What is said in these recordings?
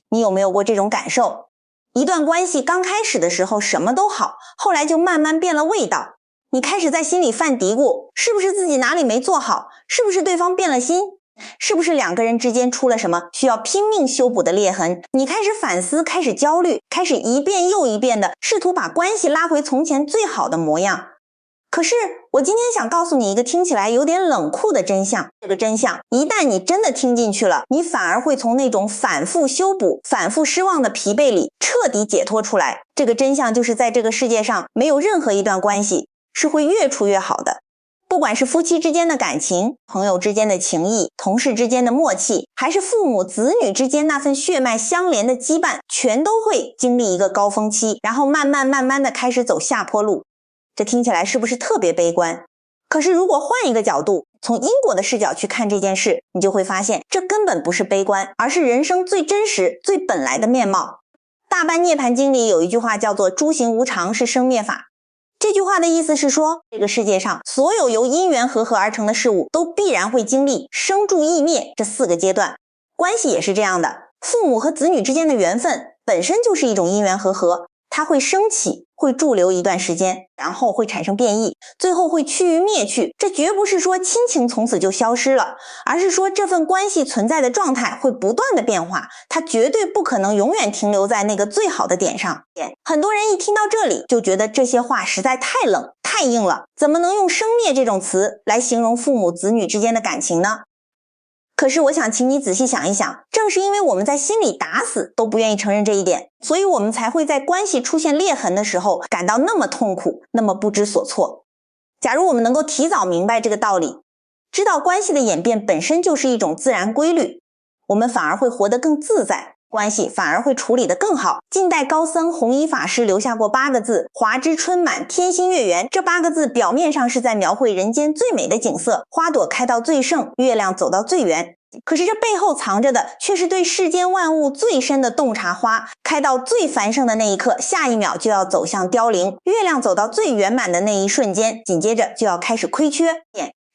你有没有过这种感受？一段关系刚开始的时候什么都好，后来就慢慢变了味道。你开始在心里犯嘀咕，是不是自己哪里没做好？是不是对方变了心？是不是两个人之间出了什么需要拼命修补的裂痕？你开始反思，开始焦虑，开始一遍又一遍的试图把关系拉回从前最好的模样。可是我今天想告诉你一个听起来有点冷酷的真相，这个真相一旦你真的听进去了，你反而会从那种反复修补、反复失望的疲惫里彻底解脱出来。这个真相就是在这个世界上没有任何一段关系是会越处越好的。不管是夫妻之间的感情，朋友之间的情谊，同事之间的默契，还是父母子女之间那份血脉相连的羁绊，全都会经历一个高峰期，然后慢慢的开始走下坡路。这听起来是不是特别悲观？可是如果换一个角度，从因果的视角去看这件事，你就会发现这根本不是悲观，而是人生最真实、最本来的面貌。大般涅槃经里有一句话叫做诸行无常是生灭法。这句话的意思是说，这个世界上所有由因缘和合而成的事物都必然会经历生住异灭这4个阶段。关系也是这样的，父母和子女之间的缘分本身就是一种因缘和合，它会升起，会驻留一段时间，然后会产生变异，最后会趋于灭去。这绝不是说亲情从此就消失了，而是说这份关系存在的状态会不断的变化，它绝对不可能永远停留在那个最好的点上。很多人一听到这里就觉得这些话实在太冷太硬了，怎么能用生灭这种词来形容父母子女之间的感情呢？可是我想请你仔细想一想，正是因为我们在心里打死都不愿意承认这一点，所以我们才会在关系出现裂痕的时候感到那么痛苦，那么不知所措。假如我们能够提早明白这个道理，知道关系的演变本身就是一种自然规律，我们反而会活得更自在，关系反而会处理得更好。近代高僧弘一法师留下过8个字，华之春满，天心月圆。这8个字表面上是在描绘人间最美的景色，花朵开到最盛，月亮走到最圆。可是这背后藏着的却是对世间万物最深的洞察。花开到最繁盛的那一刻，下一秒就要走向凋零；月亮走到最圆满的那一瞬间，紧接着就要开始亏缺。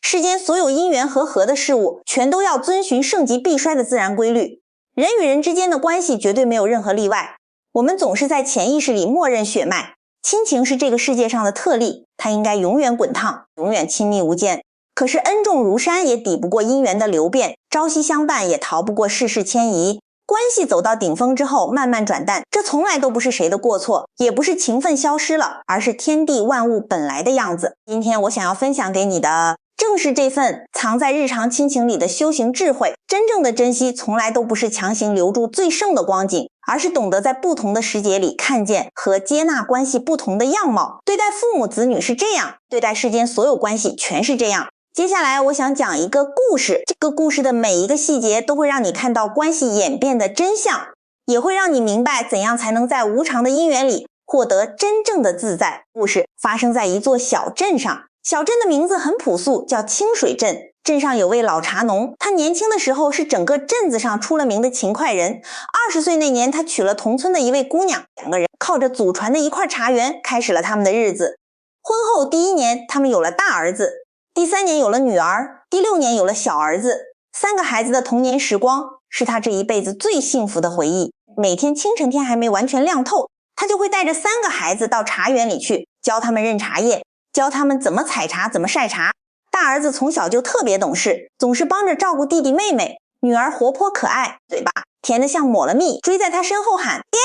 世间所有因缘和合的事物全都要遵循盛极必衰的自然规律，人与人之间的关系绝对没有任何例外。我们总是在潜意识里默认血脉，亲情是这个世界上的特例，它应该永远滚烫，永远亲密无间。可是恩重如山也抵不过因缘的流变，朝夕相伴也逃不过世事迁移。关系走到顶峰之后慢慢转淡，这从来都不是谁的过错，也不是情分消失了，而是天地万物本来的样子。今天我想要分享给你的正是这份藏在日常亲情里的修行智慧。真正的珍惜从来都不是强行留住最盛的光景，而是懂得在不同的时节里看见和接纳关系不同的样貌。对待父母子女是这样，对待世间所有关系全是这样。接下来我想讲一个故事，这个故事的每一个细节都会让你看到关系演变的真相，也会让你明白怎样才能在无常的因缘里获得真正的自在。故事发生在一座小镇上，小镇的名字很朴素，叫清水镇。镇上有位老茶农，他年轻的时候是整个镇子上出了名的勤快人。20岁那年，他娶了同村的一位姑娘，两个人靠着祖传的一块茶园开始了他们的日子。婚后第1年，他们有了大儿子，第3年有了女儿，第6年有了小儿子。3个孩子的童年时光是他这一辈子最幸福的回忆。每天清晨天还没完全亮透，他就会带着3个孩子到茶园里去，教他们认茶叶，教他们怎么采茶，怎么晒茶。大儿子从小就特别懂事，总是帮着照顾弟弟妹妹。女儿活泼可爱，嘴巴甜得像抹了蜜，追在他身后喊爹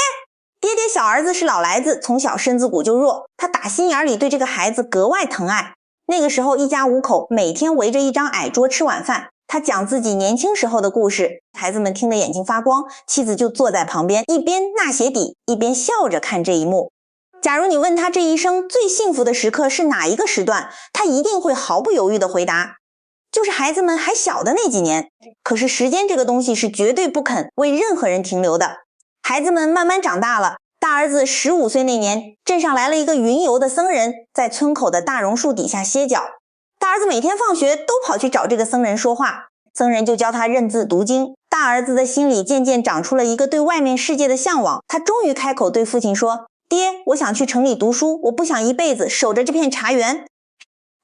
爹爹。小儿子是老来子，从小身子骨就弱，他打心眼里对这个孩子格外疼爱。那个时候一家5口每天围着一张矮桌吃晚饭，他讲自己年轻时候的故事，孩子们听得眼睛发光，妻子就坐在旁边一边纳鞋底一边笑着看这一幕。假如你问他这一生最幸福的时刻是哪一个时段，他一定会毫不犹豫地回答，就是孩子们还小的那几年。可是时间这个东西是绝对不肯为任何人停留的。孩子们慢慢长大了，大儿子15岁那年，镇上来了一个云游的僧人，在村口的大榕树底下歇脚。大儿子每天放学都跑去找这个僧人说话，僧人就教他认字读经。大儿子的心里渐渐长出了一个对外面世界的向往，他终于开口对父亲说，爹，我想去城里读书，我不想一辈子守着这片茶园。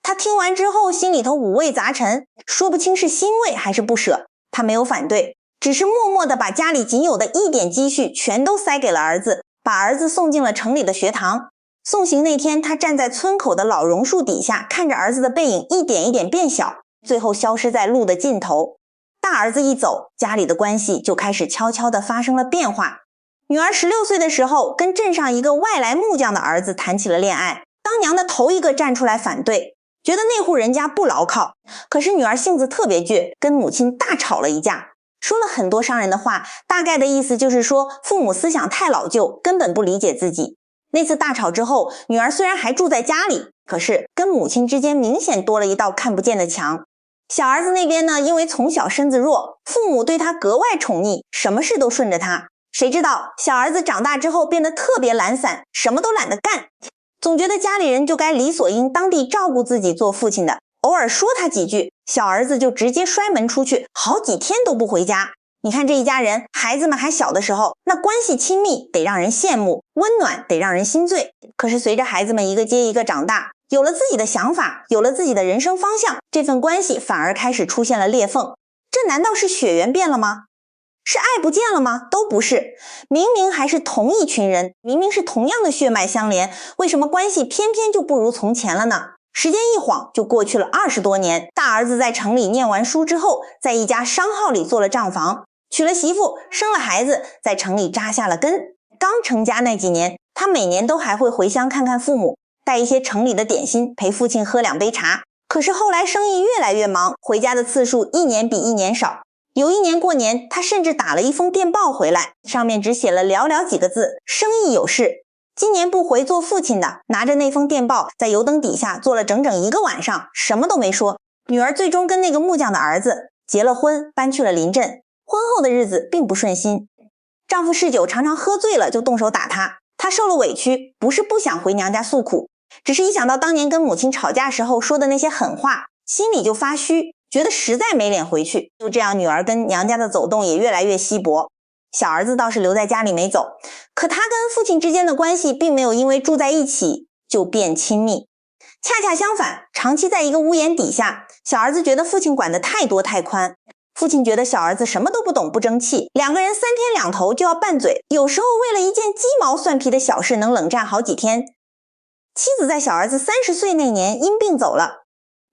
他听完之后心里头五味杂陈，说不清是欣慰还是不舍。他没有反对，只是默默地把家里仅有的一点积蓄全都塞给了儿子，把儿子送进了城里的学堂。送行那天，他站在村口的老榕树底下，看着儿子的背影一点一点变小，最后消失在路的尽头。大儿子一走，家里的关系就开始悄悄地发生了变化。女儿16岁的时候，跟镇上一个外来木匠的儿子谈起了恋爱，当娘的头一个站出来反对，觉得那户人家不牢靠。可是女儿性子特别倔，跟母亲大吵了一架，说了很多伤人的话，大概的意思就是说父母思想太老旧，根本不理解自己。那次大吵之后，女儿虽然还住在家里，可是跟母亲之间明显多了一道看不见的墙。小儿子那边呢，因为从小身子弱，父母对他格外宠溺，什么事都顺着他。谁知道小儿子长大之后变得特别懒散，什么都懒得干，总觉得家里人就该理所应当地照顾自己做父亲的，偶尔说他几句，小儿子就直接摔门出去，好几天都不回家。你看这一家人，孩子们还小的时候，那关系亲密得让人羡慕，温暖得让人心醉。可是随着孩子们一个接一个长大，有了自己的想法，有了自己的人生方向，这份关系反而开始出现了裂缝。这难道是血缘变了吗？是爱不见了吗？都不是。明明还是同一群人，明明是同样的血脉相连，为什么关系偏偏就不如从前了呢？时间一晃就过去了20多年，大儿子在城里念完书之后，在一家商号里做了账房，娶了媳妇，生了孩子，在城里扎下了根。刚成家那几年，他每年都还会回乡看看父母，带一些城里的点心陪父亲喝2杯茶。可是后来生意越来越忙，回家的次数一年比一年少。有一年过年，他甚至打了一封电报回来，上面只写了寥寥几个字：生意有事。今年不回做父亲的，拿着那封电报在油灯底下坐了整整1个晚上，什么都没说。女儿最终跟那个木匠的儿子结了婚，搬去了邻镇。婚后的日子并不顺心，丈夫嗜酒，常常喝醉了就动手打她。她受了委屈，不是不想回娘家诉苦，只是一想到当年跟母亲吵架时候说的那些狠话，心里就发虚，觉得实在没脸回去。就这样，女儿跟娘家的走动也越来越稀薄。小儿子倒是留在家里没走，可他跟父亲之间的关系并没有因为住在一起就变亲密。恰恰相反，长期在一个屋檐底下，小儿子觉得父亲管得太多太宽，父亲觉得小儿子什么都不懂，不争气，两个人3天2头就要拌嘴，有时候为了一件鸡毛蒜皮的小事能冷战好几天。妻子在小儿子30岁那年因病走了，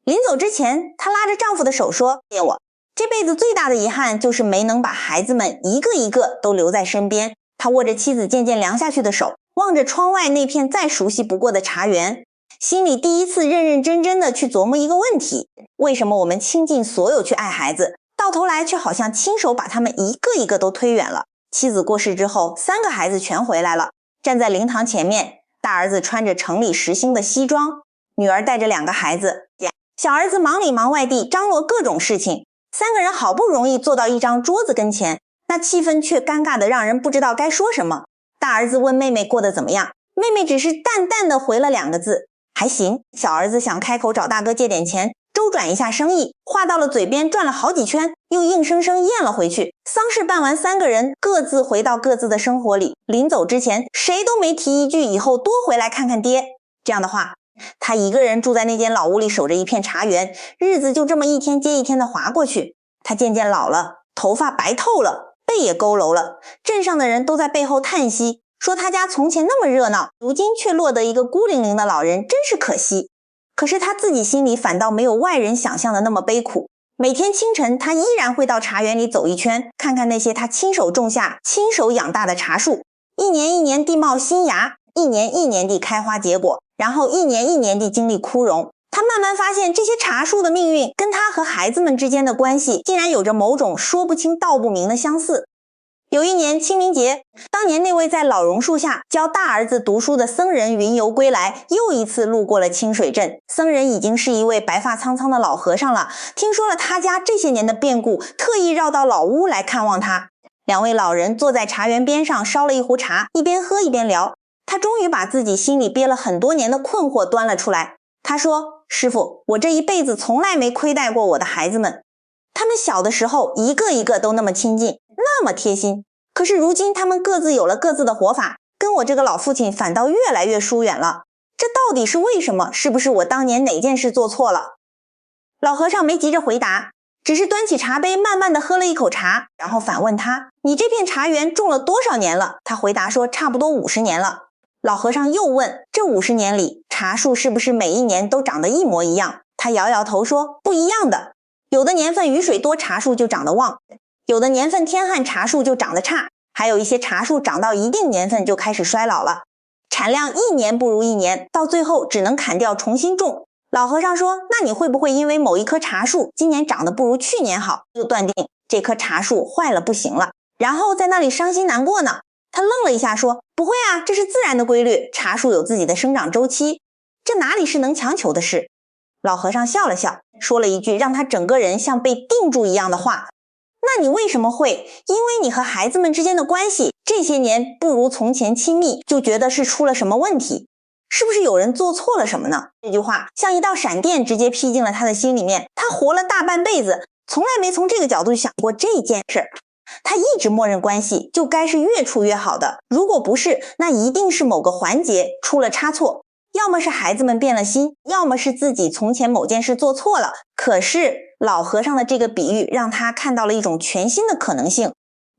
临走之前，她拉着丈夫的手说：我这辈子最大的遗憾就是没能把孩子们一个一个都留在身边。他握着妻子渐渐凉下去的手，望着窗外那片再熟悉不过的茶园，心里第一次认认真真的去琢磨一个问题：为什么我们倾尽所有去爱孩子，到头来却好像亲手把他们一个一个都推远了？妻子过世之后，3个孩子全回来了，站在灵堂前面，大儿子穿着城里时兴的西装，女儿带着2个孩子，小儿子忙里忙外地张罗各种事情。3个人好不容易坐到一张桌子跟前，那气氛却尴尬的让人不知道该说什么。大儿子问妹妹过得怎么样，妹妹只是淡淡的回了2个字：还行。小儿子想开口找大哥借点钱，周转一下生意，话到了嘴边转了好几圈，又硬生生咽了回去。丧事办完，3个人各自回到各自的生活里，临走之前谁都没提一句以后多回来看看爹。这样的话，他一个人住在那间老屋里，守着一片茶园，日子就这么一天接一天的划过去。他渐渐老了，头发白透了，背也佝偻了，镇上的人都在背后叹息，说他家从前那么热闹，如今却落得一个孤零零的老人，真是可惜。可是他自己心里反倒没有外人想象的那么悲苦。每天清晨，他依然会到茶园里走一圈，看看那些他亲手种下、亲手养大的茶树，一年一年地冒新芽，一年一年地开花结果，然后一年一年地经历枯荣。他慢慢发现，这些茶树的命运跟他和孩子们之间的关系竟然有着某种说不清道不明的相似。有一年清明节，当年那位在老榕树下教大儿子读书的僧人云游归来，又一次路过了清水镇。僧人已经是一位白发苍苍的老和尚了，听说了他家这些年的变故，特意绕到老屋来看望他。2位老人坐在茶园边上烧了一壶茶，一边喝一边聊。他终于把自己心里憋了很多年的困惑端了出来。他说：师父，我这一辈子从来没亏待过我的孩子们，他们小的时候一个一个都那么亲近，那么贴心，可是如今他们各自有了各自的活法，跟我这个老父亲反倒越来越疏远了。这到底是为什么？是不是我当年哪件事做错了？老和尚没急着回答，只是端起茶杯慢慢地喝了一口茶，然后反问他：你这片茶园种了多少年了？他回答说差不多50年了。老和尚又问：这50年里，茶树是不是每一年都长得一模一样？他摇摇头说：不一样的，有的年份雨水多，茶树就长得旺；有的年份天旱，茶树就长得差；还有一些茶树长到一定年份就开始衰老了，产量一年不如一年，到最后只能砍掉重新种。老和尚说：那你会不会因为某一棵茶树今年长得不如去年好，就断定这棵茶树坏了不行了，然后在那里伤心难过呢？他愣了一下说：不会啊，这是自然的规律，茶树有自己的生长周期，这哪里是能强求的事？老和尚笑了笑，说了一句让他整个人像被定住一样的话：那你为什么会因为你和孩子们之间的关系这些年不如从前亲密，就觉得是出了什么问题？是不是有人做错了什么呢？这句话像一道闪电直接劈进了他的心里面，他活了大半辈子，从来没从这个角度想过这件事。他一直默认关系就该是越处越好的，如果不是，那一定是某个环节出了差错，要么是孩子们变了心，要么是自己从前某件事做错了。可是老和尚的这个比喻让他看到了一种全新的可能性，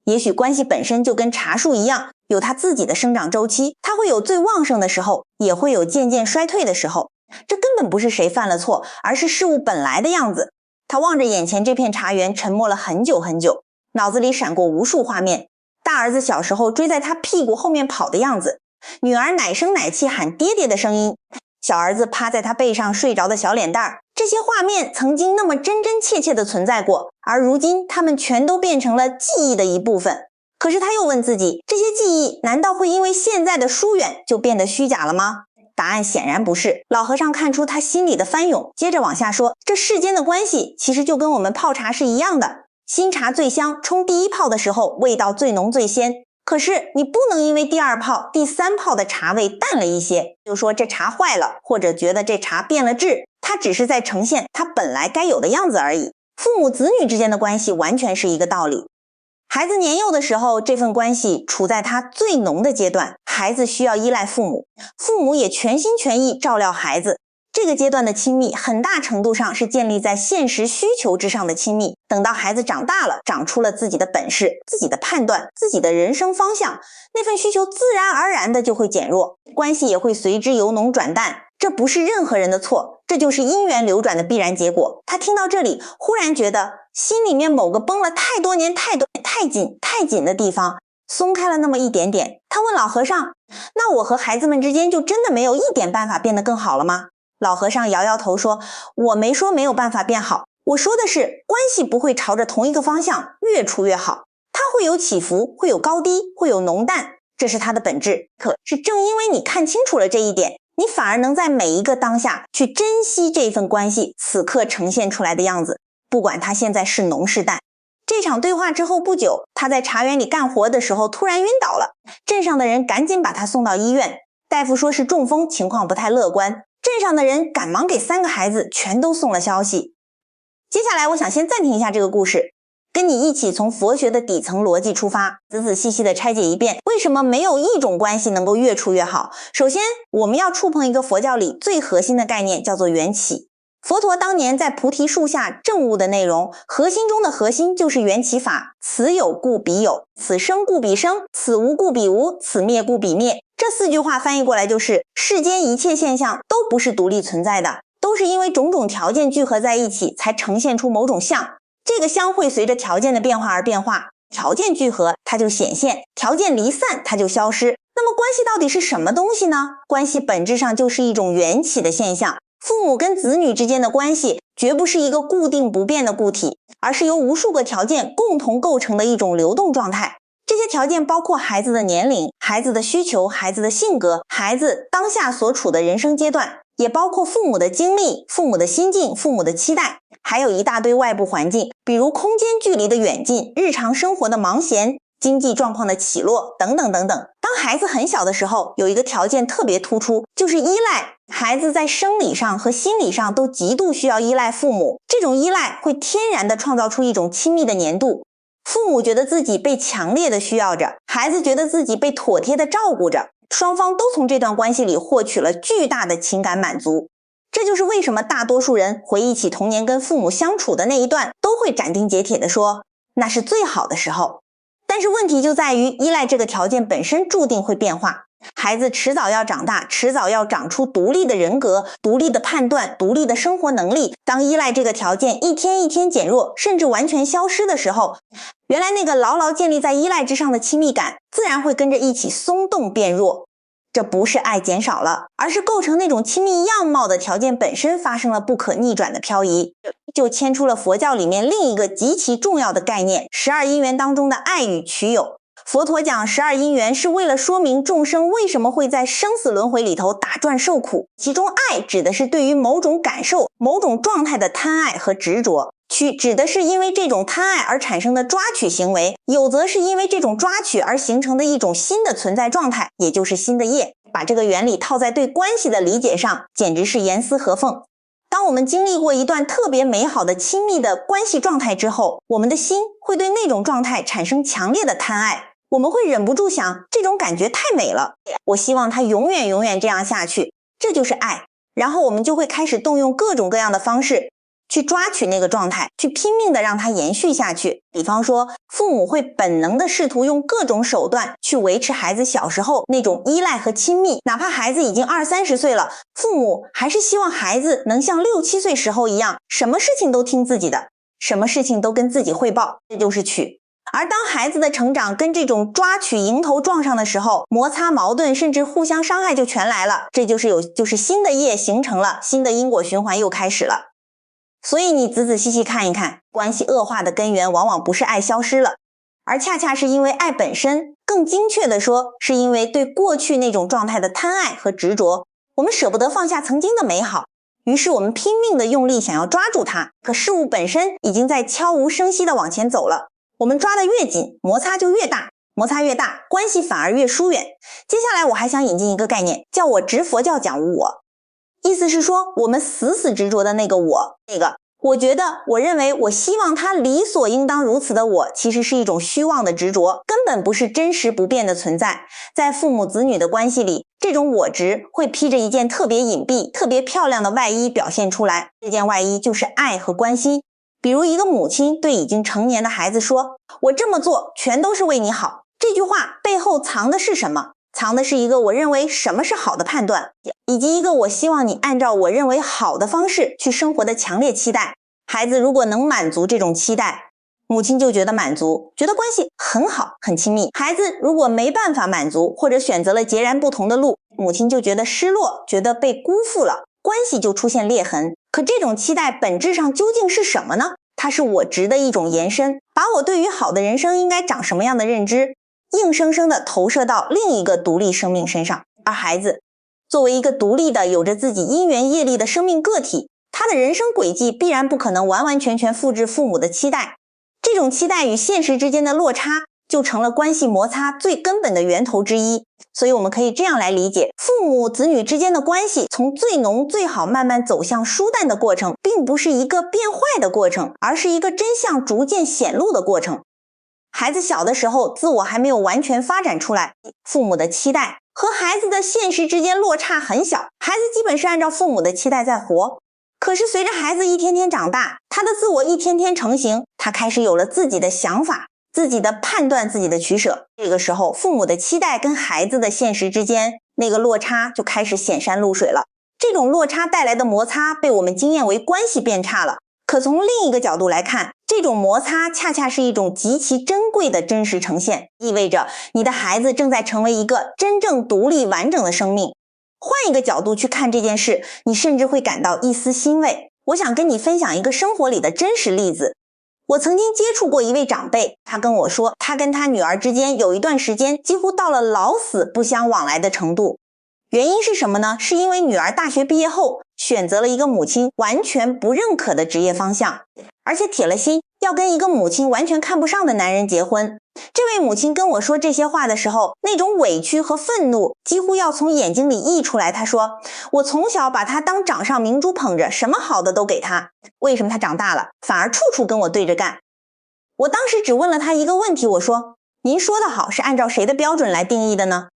也许关系本身就跟茶树一样，有它自己的生长周期，它会有最旺盛的时候，也会有渐渐衰退的时候。这根本不是谁犯了错，而是事物本来的样子。他望着眼前这片茶园，沉默了很久很久，脑子里闪过无数画面：大儿子小时候追在他屁股后面跑的样子，女儿奶声奶气喊爹爹的声音，小儿子趴在他背上睡着的小脸蛋儿。这些画面曾经那么真真切切地存在过，而如今他们全都变成了记忆的一部分。可是他又问自己，这些记忆难道会因为现在的疏远就变得虚假了吗？答案显然不是。老和尚看出他心里的翻涌，接着往下说：这世间的关系其实就跟我们泡茶是一样的，新茶最香，冲第一泡的时候味道最浓最鲜，可是你不能因为第二泡、第三泡的茶味淡了一些，就说这茶坏了，或者觉得这茶变了质，它只是在呈现它本来该有的样子而已。父母子女之间的关系完全是一个道理。孩子年幼的时候，这份关系处在他最浓的阶段，孩子需要依赖父母，父母也全心全意照料孩子。这个阶段的亲密很大程度上是建立在现实需求之上的亲密，等到孩子长大了，长出了自己的本事、自己的判断、自己的人生方向，那份需求自然而然的就会减弱，关系也会随之由浓转淡。这不是任何人的错，这就是因缘流转的必然结果。他听到这里，忽然觉得心里面某个绷了太多年、太紧的地方松开了那么一点点。他问老和尚：那我和孩子们之间就真的没有一点办法变得更好了吗？老和尚摇摇头说：我没说没有办法变好，我说的是关系不会朝着同一个方向越处越好，它会有起伏，会有高低，会有浓淡，这是它的本质。可是正因为你看清楚了这一点，你反而能在每一个当下去珍惜这份关系此刻呈现出来的样子，不管它现在是浓是淡。这场对话之后不久，他在茶园里干活的时候突然晕倒了，镇上的人赶紧把他送到医院，大夫说是中风，情况不太乐观。镇上的人赶忙给3个孩子全都送了消息。接下来我想先暂停一下这个故事，跟你一起从佛学的底层逻辑出发，仔仔细细的拆解一遍为什么没有一种关系能够越处越好。首先我们要触碰一个佛教里最核心的概念，叫做缘起。佛陀当年在菩提树下证悟的内容，核心中的核心就是缘起法，此有故彼有，此生故彼生，此无故彼无，此灭故彼灭。这4句话翻译过来就是：世间一切现象都不是独立存在的，都是因为种种条件聚合在一起才呈现出某种相，这个相会随着条件的变化而变化，条件聚合它就显现，条件离散它就消失。那么关系到底是什么东西呢？关系本质上就是一种缘起的现象。父母跟子女之间的关系绝不是一个固定不变的固体，而是由无数个条件共同构成的一种流动状态。这些条件包括孩子的年龄、孩子的需求、孩子的性格、孩子当下所处的人生阶段，也包括父母的经历、父母的心境、父母的期待，还有一大堆外部环境，比如空间距离的远近、日常生活的忙闲、经济状况的起落等等等等。当孩子很小的时候，有一个条件特别突出，就是依赖。孩子在生理上和心理上都极度需要依赖父母，这种依赖会天然地创造出一种亲密的粘度。父母觉得自己被强烈的需要着，孩子觉得自己被妥帖的照顾着，双方都从这段关系里获取了巨大的情感满足。这就是为什么大多数人回忆起童年跟父母相处的那一段，都会斩钉截铁地说，那是最好的时候。但是问题就在于，依赖这个条件本身注定会变化，孩子迟早要长大，迟早要长出独立的人格、独立的判断、独立的生活能力。当依赖这个条件一天一天减弱，甚至完全消失的时候，原来那个牢牢建立在依赖之上的亲密感，自然会跟着一起松动变弱。这不是爱减少了，而是构成那种亲密样貌的条件本身发生了不可逆转的漂移，就牵出了佛教里面另一个极其重要的概念，12因缘当中的爱与取有。佛陀讲12因缘是为了说明众生为什么会在生死轮回里头打转受苦，其中爱指的是对于某种感受、某种状态的贪爱和执着，取指的是因为这种贪爱而产生的抓取行为，有则是因为这种抓取而形成的一种新的存在状态，也就是新的业。把这个原理套在对关系的理解上，简直是严丝合缝。当我们经历过一段特别美好的亲密的关系状态之后，我们的心会对那种状态产生强烈的贪爱，我们会忍不住想，这种感觉太美了，我希望它永远永远这样下去，这就是爱。然后我们就会开始动用各种各样的方式去抓取那个状态，去拼命的让它延续下去。比方说，父母会本能的试图用各种手段去维持孩子小时候那种依赖和亲密，哪怕孩子已经20-30岁了，父母还是希望孩子能像6-7岁时候一样，什么事情都听自己的，什么事情都跟自己汇报，这就是取。而当孩子的成长跟这种抓取迎头撞上的时候，摩擦矛盾甚至互相伤害就全来了，这就是新的业形成了，新的因果循环又开始了。所以你仔仔细细看一看，关系恶化的根源往往不是爱消失了，而恰恰是因为爱本身，更精确的说，是因为对过去那种状态的贪爱和执着，我们舍不得放下曾经的美好，于是我们拼命的用力想要抓住它，可事物本身已经在悄无声息的往前走了，我们抓得越紧，摩擦就越大，摩擦越大，关系反而越疏远。接下来我还想引进一个概念，叫我执佛教讲无我。意思是说，我们死执着的那个我，我觉得，我认为，我希望他理所应当如此的我，其实是一种虚妄的执着，根本不是真实不变的存在。在父母子女的关系里，这种我执会披着一件特别隐蔽、特别漂亮的外衣表现出来，这件外衣就是爱和关心。比如一个母亲对已经成年的孩子说，我这么做全都是为你好，这句话背后藏的是什么？藏的是一个我认为什么是好的判断，以及一个我希望你按照我认为好的方式去生活的强烈期待。孩子如果能满足这种期待，母亲就觉得满足，觉得关系很好很亲密。孩子如果没办法满足，或者选择了截然不同的路，母亲就觉得失落，觉得被辜负了，关系就出现裂痕。可这种期待本质上究竟是什么呢？它是我执的一种延伸，把我对于好的人生应该长什么样的认知硬生生地投射到另一个独立生命身上。而孩子作为一个独立的有着自己因缘业力的生命个体，他的人生轨迹必然不可能完完全全复制父母的期待，这种期待与现实之间的落差就成了关系摩擦最根本的源头之一。所以我们可以这样来理解，父母子女之间的关系从最浓最好慢慢走向疏淡的过程，并不是一个变坏的过程，而是一个真相逐渐显露的过程。孩子小的时候，自我还没有完全发展出来，父母的期待和孩子的现实之间落差很小，孩子基本是按照父母的期待在活。可是随着孩子一天天长大，他的自我一天天成型，他开始有了自己的想法，自己的判断，自己的取舍。这个时候，父母的期待跟孩子的现实之间那个落差就开始显山露水了。这种落差带来的摩擦被我们经验为关系变差了。可从另一个角度来看，这种摩擦恰恰是一种极其珍贵的真实呈现，意味着你的孩子正在成为一个真正独立完整的生命。换一个角度去看这件事，你甚至会感到一丝欣慰。我想跟你分享一个生活里的真实例子。我曾经接触过一位长辈，他跟我说，他跟他女儿之间有一段时间几乎到了老死不相往来的程度。原因是什么呢？是因为女儿大学毕业后选择了一个母亲完全不认可的职业方向，而且铁了心要跟一个母亲完全看不上的男人结婚。这位母亲跟我说这些话的时候，那种委屈和愤怒几乎要从眼睛里溢出来。她说，我从小把他当掌上明珠捧着，什么好的都给他，为什么他长大了反而处处跟我对着干？我当时只问了他一个问题，我说，您说的好是按照谁的标准来定义的呢？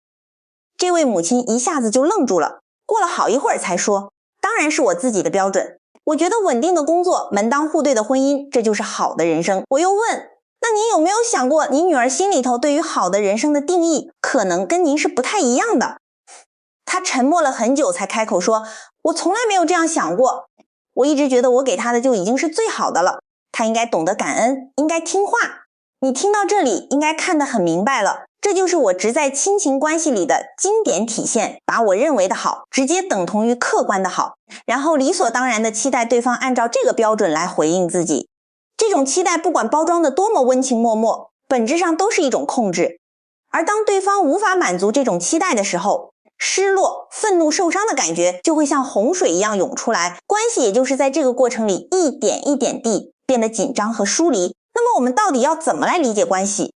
这位母亲一下子就愣住了，过了好一会儿才说，当当然是我自己的标准。我觉得稳定的工作，门当户对的婚姻，这就是好的人生。我又问，那您有没有想过，你女儿心里头对于好的人生的定义，可能跟您是不太一样的？她沉默了很久才开口说，我从来没有这样想过，我一直觉得我给她的就已经是最好的了，她应该懂得感恩，应该听话。你听到这里应该看得很明白了，这就是我只在亲情关系里的经典体现，把我认为的好直接等同于客观的好，然后理所当然地期待对方按照这个标准来回应自己。这种期待不管包装的多么温情脉脉，本质上都是一种控制。而当对方无法满足这种期待的时候，失落、愤怒、受伤的感觉就会像洪水一样涌出来，关系也就是在这个过程里一点一点地变得紧张和疏离。那么我们到底要怎么来理解关系？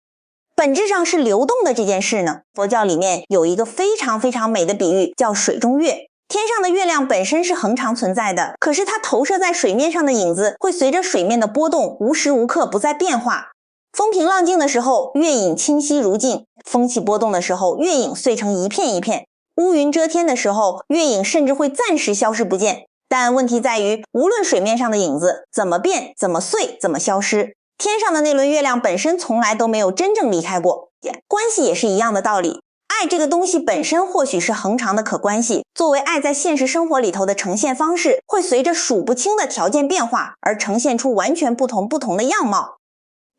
本质上是流动的这件事呢？佛教里面有一个非常非常美的比喻，叫水中月。天上的月亮本身是恒常存在的，可是它投射在水面上的影子会随着水面的波动无时无刻不在变化。风平浪静的时候，月影清晰如镜；风起波动的时候，月影碎成一片一片；乌云遮天的时候，月影甚至会暂时消失不见。但问题在于，无论水面上的影子怎么变、怎么碎、怎么消失，天上的那轮月亮本身从来都没有真正离开过。关系也是一样的道理。爱这个东西本身或许是恒常的可观系，作为爱在现实生活里头的呈现方式，会随着数不清的条件变化而呈现出完全不同的样貌。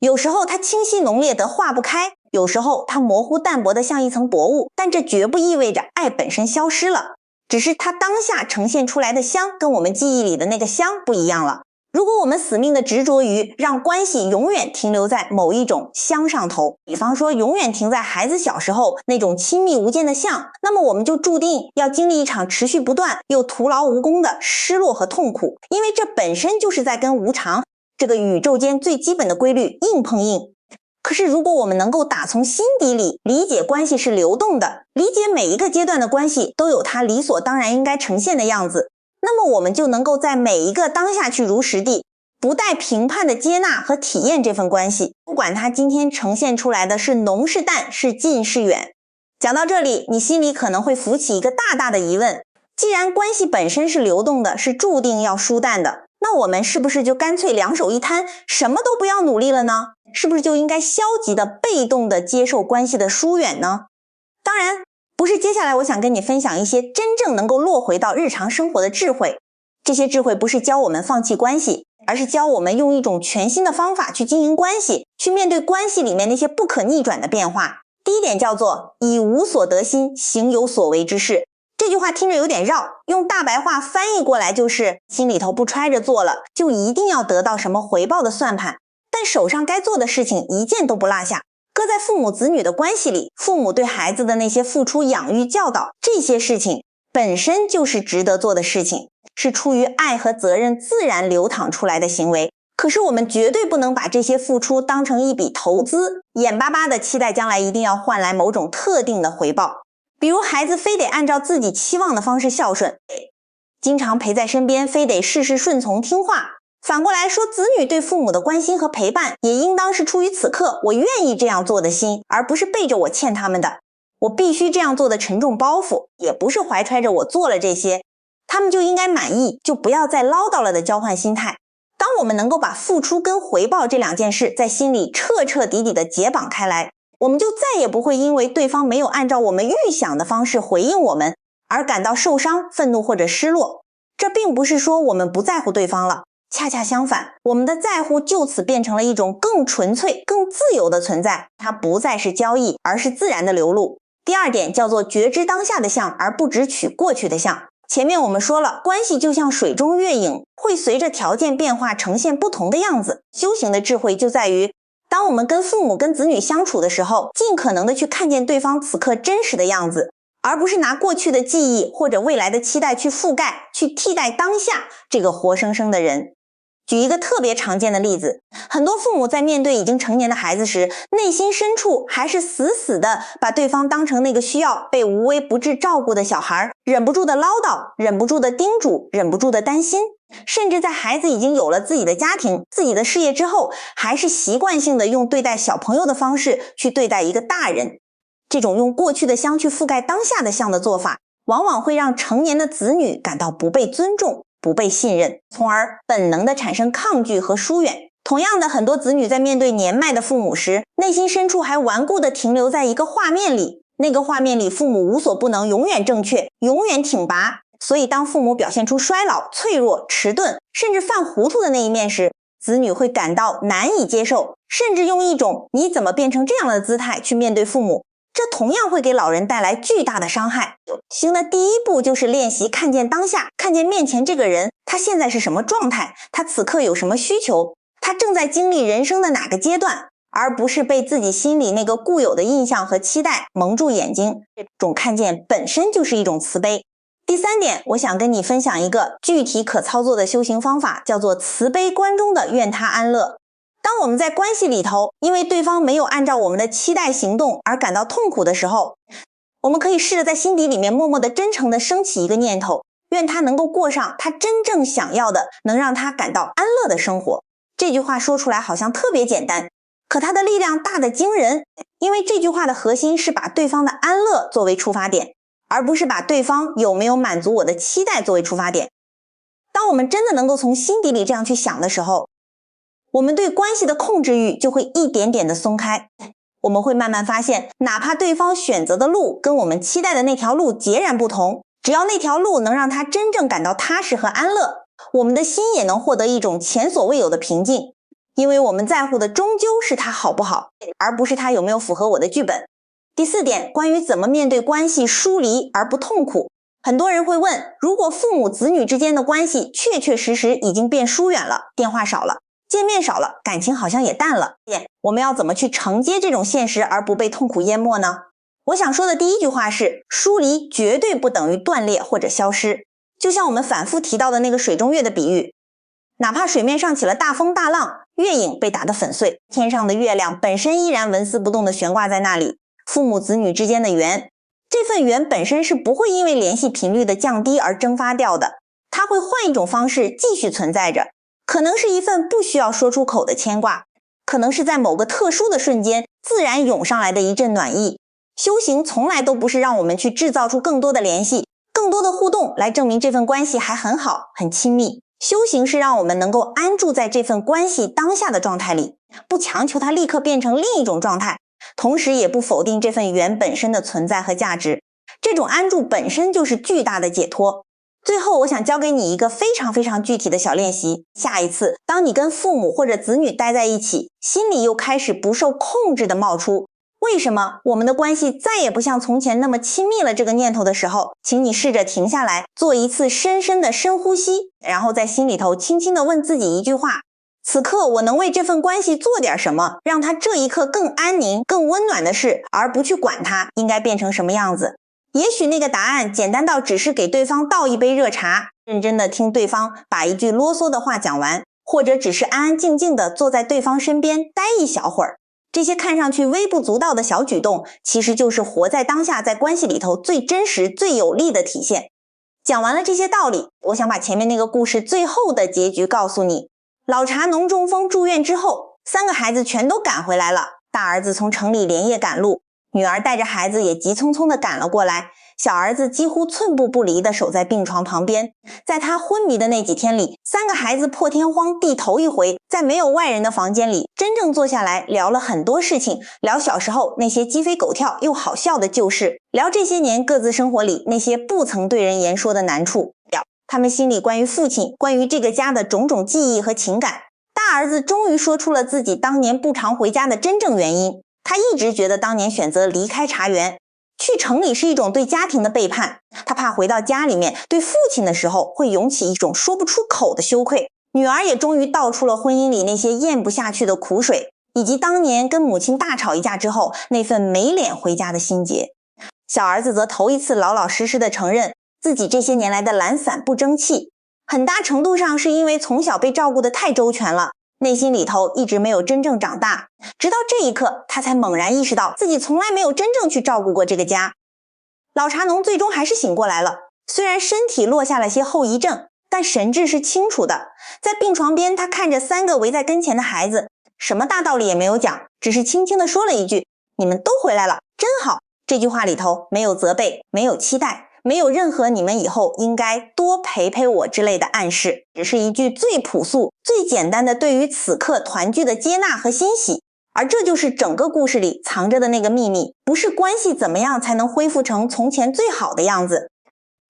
有时候它清晰浓烈得化不开，有时候它模糊淡薄的像一层薄雾，但这绝不意味着爱本身消失了，只是它当下呈现出来的香跟我们记忆里的那个香不一样了。如果我们死命的执着于让关系永远停留在某一种香上头，比方说永远停在孩子小时候那种亲密无间的香，那么我们就注定要经历一场持续不断又徒劳无功的失落和痛苦，因为这本身就是在跟无常这个宇宙间最基本的规律硬碰硬。可是如果我们能够打从心底里理解关系是流动的，理解每一个阶段的关系都有它理所当然应该呈现的样子，那么我们就能够在每一个当下去如实地不带评判的接纳和体验这份关系，不管它今天呈现出来的是浓是淡，是近是远。讲到这里，你心里可能会浮起一个大大的疑问，既然关系本身是流动的，是注定要疏淡的，那我们是不是就干脆两手一摊，什么都不要努力了呢？是不是就应该消极的、被动的接受关系的疏远呢？当然不是。接下来我想跟你分享一些真正能够落回到日常生活的智慧。这些智慧不是教我们放弃关系，而是教我们用一种全新的方法去经营关系，去面对关系里面那些不可逆转的变化。第一点叫做以无所得心，行有所为之事。这句话听着有点绕，用大白话翻译过来就是心里头不揣着做了，就一定要得到什么回报的算盘，但手上该做的事情一件都不落下。搁在父母子女的关系里，父母对孩子的那些付出、养育、教导，这些事情本身就是值得做的事情，是出于爱和责任自然流淌出来的行为。可是我们绝对不能把这些付出当成一笔投资，眼巴巴的期待将来一定要换来某种特定的回报。比如孩子非得按照自己期望的方式孝顺，经常陪在身边，非得事事顺从听话。反过来说，子女对父母的关心和陪伴，也应当是出于此刻我愿意这样做的心，而不是背着我欠他们的，我必须这样做的沉重包袱，也不是怀揣着我做了这些他们就应该满意，就不要再唠叨了的交换心态。当我们能够把付出跟回报这两件事在心里彻彻底底的解绑开来，我们就再也不会因为对方没有按照我们预想的方式回应我们而感到受伤、愤怒或者失落。这并不是说我们不在乎对方了，恰恰相反，我们的在乎就此变成了一种更纯粹、更自由的存在，它不再是交易，而是自然的流露。第二点叫做觉知当下的相，而不只取过去的相。前面我们说了，关系就像水中月影，会随着条件变化呈现不同的样子。修行的智慧就在于，当我们跟父母跟子女相处的时候，尽可能的去看见对方此刻真实的样子，而不是拿过去的记忆或者未来的期待去覆盖、去替代当下这个活生生的人。举一个特别常见的例子，很多父母在面对已经成年的孩子时，内心深处还是死死的把对方当成那个需要被无微不至照顾的小孩，忍不住的唠叨，忍不住的叮嘱，忍不住的担心，甚至在孩子已经有了自己的家庭、自己的事业之后，还是习惯性的用对待小朋友的方式去对待一个大人。这种用过去的相去覆盖当下的相的做法，往往会让成年的子女感到不被尊重、不被信任，从而本能地产生抗拒和疏远。同样的，很多子女在面对年迈的父母时，内心深处还顽固地停留在一个画面里，那个画面里父母无所不能，永远正确，永远挺拔。所以当父母表现出衰老、脆弱、迟钝，甚至犯糊涂的那一面时，子女会感到难以接受，甚至用一种你怎么变成这样的姿态去面对父母，这同样会给老人带来巨大的伤害。行的第一步就是练习看见当下，看见面前这个人，他现在是什么状态，他此刻有什么需求，他正在经历人生的哪个阶段，而不是被自己心里那个固有的印象和期待蒙住眼睛。这种看见本身就是一种慈悲。第3点，我想跟你分享一个具体可操作的修行方法，叫做慈悲观中的愿他安乐。当我们在关系里头，因为对方没有按照我们的期待行动而感到痛苦的时候，我们可以试着在心底里面默默的、真诚的升起一个念头，愿他能够过上他真正想要的，能让他感到安乐的生活。这句话说出来好像特别简单，可它的力量大得惊人，因为这句话的核心是把对方的安乐作为出发点，而不是把对方有没有满足我的期待作为出发点。当我们真的能够从心底里这样去想的时候，我们对关系的控制欲就会一点点的松开。我们会慢慢发现，哪怕对方选择的路跟我们期待的那条路截然不同，只要那条路能让他真正感到踏实和安乐，我们的心也能获得一种前所未有的平静。因为我们在乎的终究是他好不好，而不是他有没有符合我的剧本。第4点，关于怎么面对关系疏离而不痛苦。很多人会问，如果父母子女之间的关系确确实实已经变疏远了，电话少了，见面少了，感情好像也淡了，我们要怎么去承接这种现实而不被痛苦淹没呢？我想说的第一句话是，疏离绝对不等于断裂或者消失。就像我们反复提到的那个水中月的比喻，哪怕水面上起了大风大浪，月影被打得粉碎，天上的月亮本身依然纹丝不动地悬挂在那里。父母子女之间的缘，这份缘本身是不会因为联系频率的降低而蒸发掉的，它会换一种方式继续存在着，可能是一份不需要说出口的牵挂，可能是在某个特殊的瞬间自然涌上来的一阵暖意。修行从来都不是让我们去制造出更多的联系、更多的互动来证明这份关系还很好、很亲密。修行是让我们能够安住在这份关系当下的状态里，不强求它立刻变成另一种状态，同时也不否定这份缘本身的存在和价值。这种安住本身就是巨大的解脱。最后，我想教给你一个非常非常具体的小练习。下一次，当你跟父母或者子女待在一起，心里又开始不受控制的冒出为什么我们的关系再也不像从前那么亲密了这个念头的时候，请你试着停下来，做一次深深的深呼吸，然后在心里头轻轻地问自己一句话：此刻我能为这份关系做点什么，让它这一刻更安宁、更温暖的事，而不去管它应该变成什么样子。也许那个答案简单到只是给对方倒一杯热茶，认真地听对方把一句啰嗦的话讲完，或者只是安安静静地坐在对方身边待一小会儿。这些看上去微不足道的小举动，其实就是活在当下在关系里头最真实、最有力的体现。讲完了这些道理，我想把前面那个故事最后的结局告诉你。老茶农中风住院之后，3个孩子全都赶回来了。大儿子从城里连夜赶路，女儿带着孩子也急匆匆地赶了过来，小儿子几乎寸步不离地守在病床旁边。在他昏迷的那几天里，3个孩子破天荒地头一回，在没有外人的房间里真正坐下来聊了很多事情，聊小时候那些鸡飞狗跳又好笑的旧事，聊这些年各自生活里那些不曾对人言说的难处，聊他们心里关于父亲、关于这个家的种种记忆和情感。大儿子终于说出了自己当年不常回家的真正原因，他一直觉得当年选择离开茶园去城里是一种对家庭的背叛，他怕回到家里面对父亲的时候会涌起一种说不出口的羞愧。女儿也终于道出了婚姻里那些咽不下去的苦水，以及当年跟母亲大吵一架之后那份没脸回家的心结。小儿子则头一次老老实实地承认自己这些年来的懒散不争气，很大程度上是因为从小被照顾得太周全了，内心里头一直没有真正长大，直到这一刻他才猛然意识到自己从来没有真正去照顾过这个家。老茶农最终还是醒过来了，虽然身体落下了些后遗症，但神志是清楚的。在病床边，他看着3个围在跟前的孩子，什么大道理也没有讲，只是轻轻地说了一句：你们都回来了，真好。这句话里头没有责备，没有期待，没有任何你们以后应该多陪陪我之类的暗示，只是一句最朴素、最简单的对于此刻团聚的接纳和欣喜。而这就是整个故事里藏着的那个秘密，不是关系怎么样才能恢复成从前最好的样子，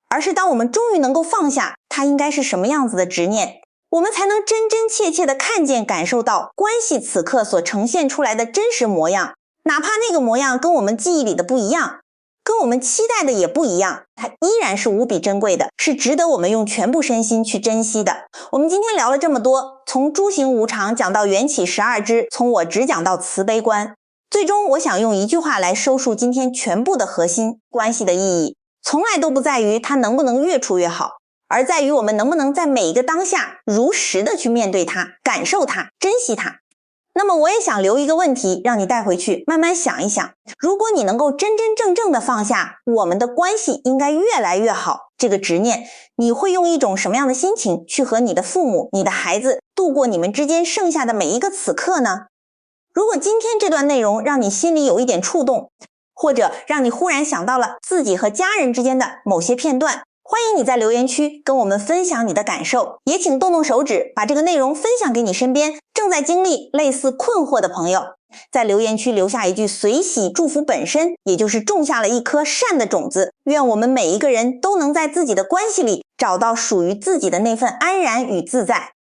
而是当我们终于能够放下它应该是什么样子的执念，我们才能真真切切地看见感受到关系此刻所呈现出来的真实模样，哪怕那个模样跟我们记忆里的不一样，跟我们期待的也不一样，它依然是无比珍贵的，是值得我们用全部身心去珍惜的。我们今天聊了这么多，从诸行无常讲到缘起12支，从我只讲到慈悲观，最终我想用一句话来收束今天全部的核心：关系的意义从来都不在于它能不能越处越好，而在于我们能不能在每一个当下如实的去面对它，感受它，珍惜它。那么我也想留一个问题让你带回去慢慢想一想，如果你能够真真正正的放下我们的关系应该越来越好这个执念，你会用一种什么样的心情去和你的父母、你的孩子度过你们之间剩下的每一个此刻呢？如果今天这段内容让你心里有一点触动，或者让你忽然想到了自己和家人之间的某些片段，欢迎你在留言区跟我们分享你的感受，也请动动手指把这个内容分享给你身边正在经历类似困惑的朋友，在留言区留下一句随喜祝福本身，也就是种下了一颗善的种子。愿我们每一个人都能在自己的关系里找到属于自己的那份安然与自在。